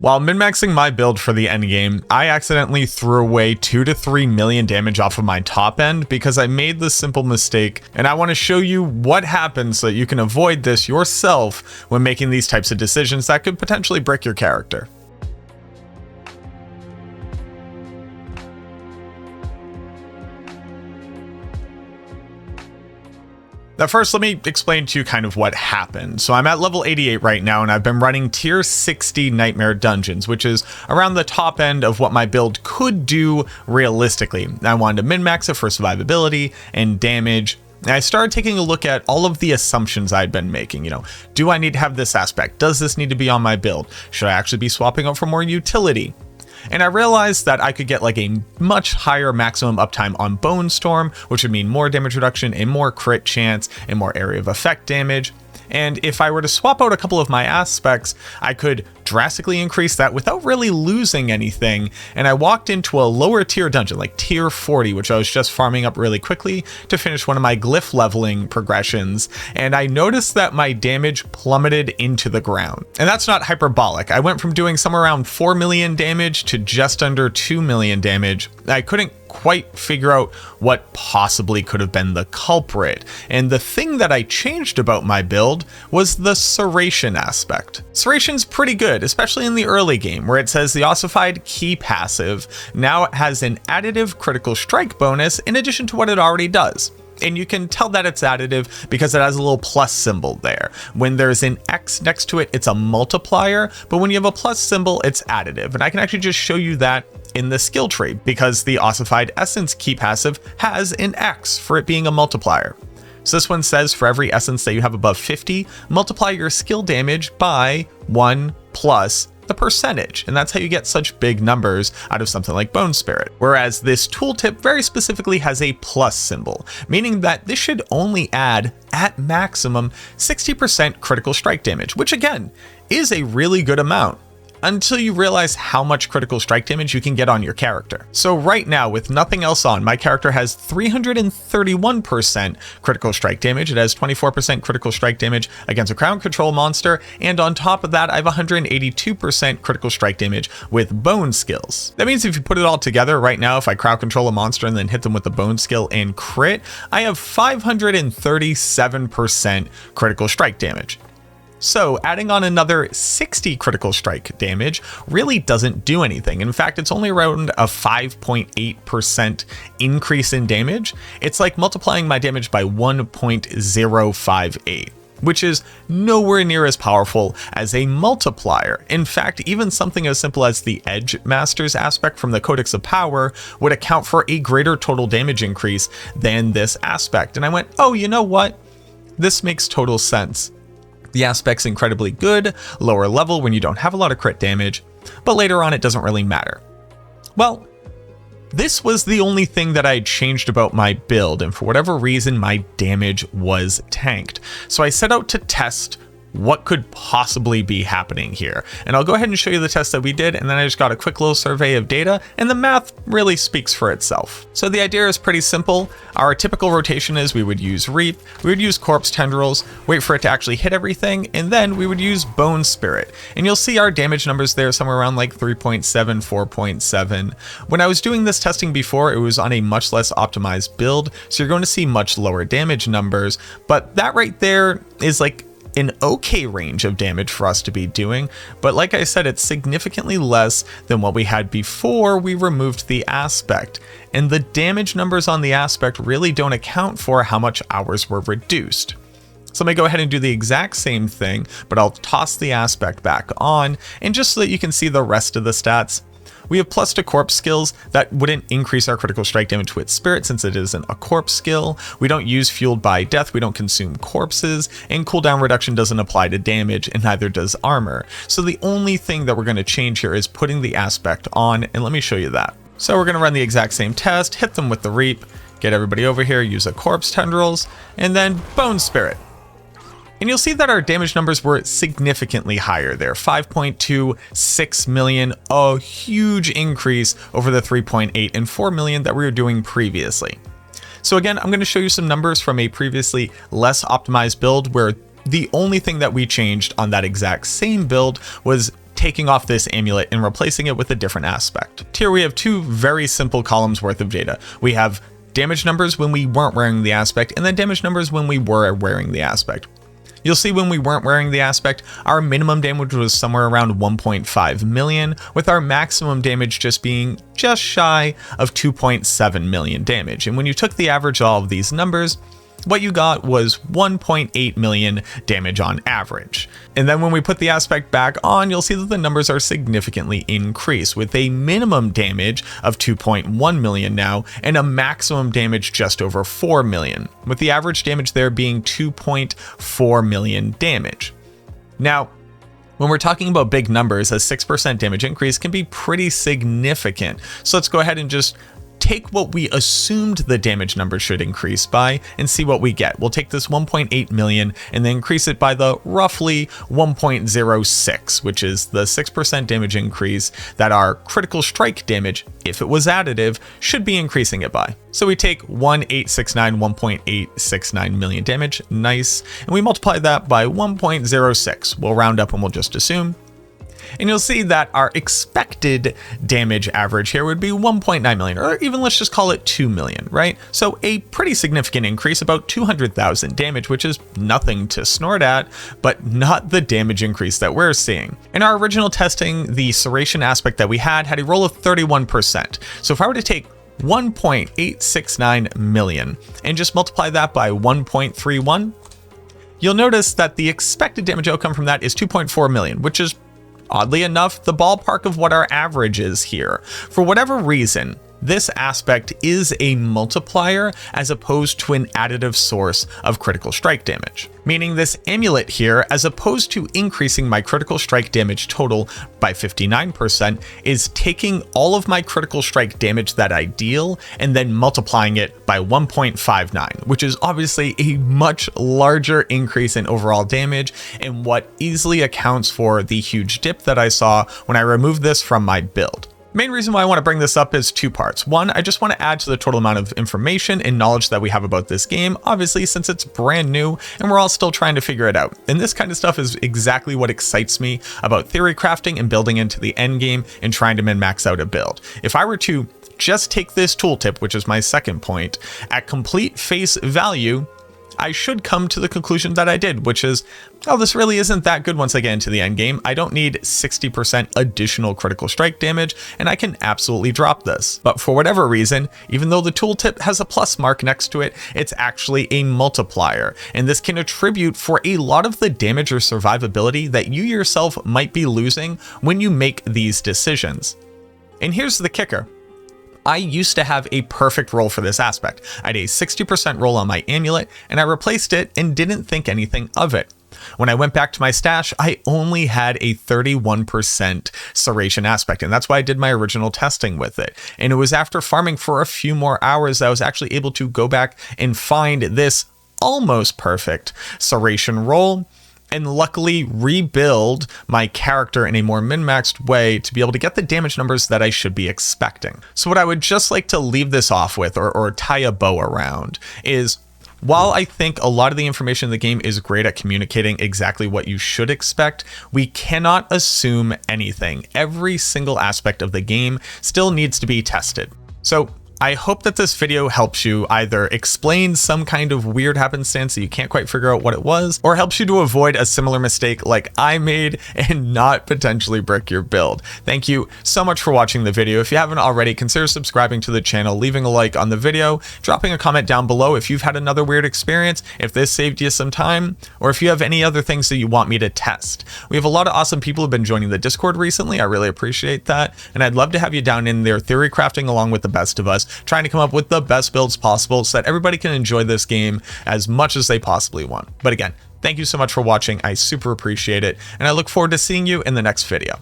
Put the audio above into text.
While min-maxing my build for the endgame, I accidentally threw away 2 to 3 million damage off of my top end because I made this simple mistake, and I want to show you what happens so that you can avoid this yourself when making these types of decisions that could potentially break your character. Now first, let me explain to you kind of what happened. So I'm at level 88 right now, and I've been running tier 60 Nightmare Dungeons, which is around the top end of what my build could do realistically. I wanted to min-max it for survivability and damage. And I started taking a look at all of the assumptions I'd been making. Do I need to have this aspect? Does this need to be on my build? Should I actually be swapping out for more utility? And I realized that I could get like a much higher maximum uptime on Bone Storm, which would mean more damage reduction and more crit chance and more area of effect damage. And if I were to swap out a couple of my aspects, I could drastically increase that without really losing anything. And I walked into a lower tier dungeon, like tier 40, which I was just farming up really quickly to finish one of my glyph leveling progressions. And I noticed that my damage plummeted into the ground. And that's not hyperbolic. I went from doing somewhere around 4 million damage to just under 2 million damage. I couldn't quite figure out what possibly could have been the culprit. And the thing that I changed about my build was the Serration aspect. Serration's pretty good, especially in the early game, where it says the ossified key passive now has an additive critical strike bonus in addition to what it already does. And you can tell that it's additive because it has a little plus symbol there. When there's an X next to it, it's a multiplier, but when you have a plus symbol, it's additive. And I can actually just show you that in the skill tree because the ossified essence key passive has an X for it being a multiplier. So this one says for every essence that you have above 50, multiply your skill damage by 1 plus the percentage, and that's how you get such big numbers out of something like Bone Spirit. Whereas this tooltip very specifically has a plus symbol, meaning that this should only add, at maximum, 60% critical strike damage, which again, is a really good amount, until you realize how much critical strike damage you can get on your character. So right now, with nothing else on, my character has 331% critical strike damage. It has 24% critical strike damage against a crown control monster, and on top of that, I have 182% critical strike damage with bone skills. That means if you put it all together right now, if I crowd control a monster and then hit them with the bone skill and crit, I have 537% critical strike damage. So adding on another 60 critical strike damage really doesn't do anything. In fact, it's only around a 5.8% increase in damage. It's like multiplying my damage by 1.058. which is nowhere near as powerful as a multiplier. In fact, even something as simple as the Edge Masters aspect from the Codex of Power would account for a greater total damage increase than this aspect. And I went, oh, you know what? This makes total sense. The aspect's incredibly good, lower level when you don't have a lot of crit damage, but later on it doesn't really matter. Well, this was the only thing that I had changed about my build, and for whatever reason, my damage was tanked. So I set out to test what could possibly be happening here. And I'll go ahead and show you the test that we did, and then I just got a quick little survey of data, and the math really speaks for itself. So the idea is pretty simple. Our typical rotation is we would use Reap, we would use Corpse Tendrils, wait for it to actually hit everything, and then we would use Bone Spirit. And you'll see our damage numbers there somewhere around like 3.7, 4.7. When I was doing this testing before, it was on a much less optimized build, so you're going to see much lower damage numbers, but that right there is like an okay range of damage for us to be doing, but like I said, it's significantly less than what we had before we removed the aspect, and the damage numbers on the aspect really don't account for how much hours were reduced. So let me go ahead and do the exact same thing, but I'll toss the aspect back on, and just so that you can see the rest of the stats, we have plus to corpse skills that wouldn't increase our critical strike damage with spirit since it isn't a corpse skill. We don't use fueled by death, we don't consume corpses, and cooldown reduction doesn't apply to damage, and neither does armor. So the only thing that we're going to change here is putting the aspect on, and let me show you that. So we're going to run the exact same test, hit them with the Reap, get everybody over here, use a Corpse Tendrils, and then Bone Spirit. And you'll see that our damage numbers were significantly higher there, 5.26 million, a huge increase over the 3.8 and 4 million that we were doing previously. So again, I'm going to show you some numbers from a previously less optimized build where the only thing that we changed on that exact same build was taking off this amulet and replacing it with a different aspect. Here we have two very simple columns worth of data. We have damage numbers when we weren't wearing the aspect, and then damage numbers when we were wearing the aspect. You'll see when we weren't wearing the aspect, our minimum damage was somewhere around 1.5 million, with our maximum damage just being just shy of 2.7 million damage. And when you took the average of all of these numbers, what you got was 1.8 million damage on average. And then when we put the aspect back on, you'll see that the numbers are significantly increased, with a minimum damage of 2.1 million now and a maximum damage just over 4 million, with the average damage there being 2.4 million damage. Now, when we're talking about big numbers, a 6% damage increase can be pretty significant. So let's go ahead and just take what we assumed the damage number should increase by and see what we get. We'll take this 1.8 million and then increase it by the roughly 1.06, which is the 6% damage increase that our critical strike damage, if it was additive, should be increasing it by. So we take 1.869 million damage, nice, and we multiply that by 1.06. We'll round up and we'll just assume. And you'll see that our expected damage average here would be 1.9 million, or even let's just call it 2 million, right? So a pretty significant increase, about 200,000 damage, which is nothing to snort at, but not the damage increase that we're seeing. In our original testing, the Serration Aspect that we had a roll of 31%. So if I were to take 1.869 million and just multiply that by 1.31, you'll notice that the expected damage outcome from that is 2.4 million, which is oddly enough the ballpark of what our average is here. For whatever reason, this aspect is a multiplier as opposed to an additive source of critical strike damage. Meaning this amulet here, as opposed to increasing my critical strike damage total by 59%, is taking all of my critical strike damage that I deal and then multiplying it by 1.59, which is obviously a much larger increase in overall damage, and what easily accounts for the huge dip that I saw when I removed this from my build. Main reason why I want to bring this up is two parts. One, I just want to add to the total amount of information and knowledge that we have about this game, obviously since it's brand new and we're all still trying to figure it out. And this kind of stuff is exactly what excites me about theory crafting and building into the end game and trying to min-max out a build. If I were to just take this tooltip, which is my second point, at complete face value, I should come to the conclusion that I did, which is, oh, this really isn't that good once I get into the end game. I don't need 60% additional critical strike damage, and I can absolutely drop this. But for whatever reason, even though the tooltip has a plus mark next to it, it's actually a multiplier, and this can attribute for a lot of the damage or survivability that you yourself might be losing when you make these decisions. And here's the kicker. I used to have a perfect roll for this aspect. I had a 60% roll on my amulet, and I replaced it and didn't think anything of it. When I went back to my stash, I only had a 31% Serration Aspect, and that's why I did my original testing with it. And it was after farming for a few more hours that I was actually able to go back and find this almost perfect Serration roll, and luckily rebuild my character in a more min-maxed way to be able to get the damage numbers that I should be expecting. So what I would just like to leave this off with, or tie a bow around, is while I think a lot of the information in the game is great at communicating exactly what you should expect, we cannot assume anything. Every single aspect of the game still needs to be tested. So I hope that this video helps you either explain some kind of weird happenstance that you can't quite figure out what it was, or helps you to avoid a similar mistake like I made and not potentially brick your build. Thank you so much for watching the video. If you haven't already, consider subscribing to the channel, leaving a like on the video, dropping a comment down below if you've had another weird experience, if this saved you some time, or if you have any other things that you want me to test. We have a lot of awesome people who've been joining the Discord recently. I really appreciate that, and I'd love to have you down in there theory crafting along with the best of us, trying to come up with the best builds possible so that everybody can enjoy this game as much as they possibly want. But again, thank you so much for watching. I super appreciate it, and I look forward to seeing you in the next video.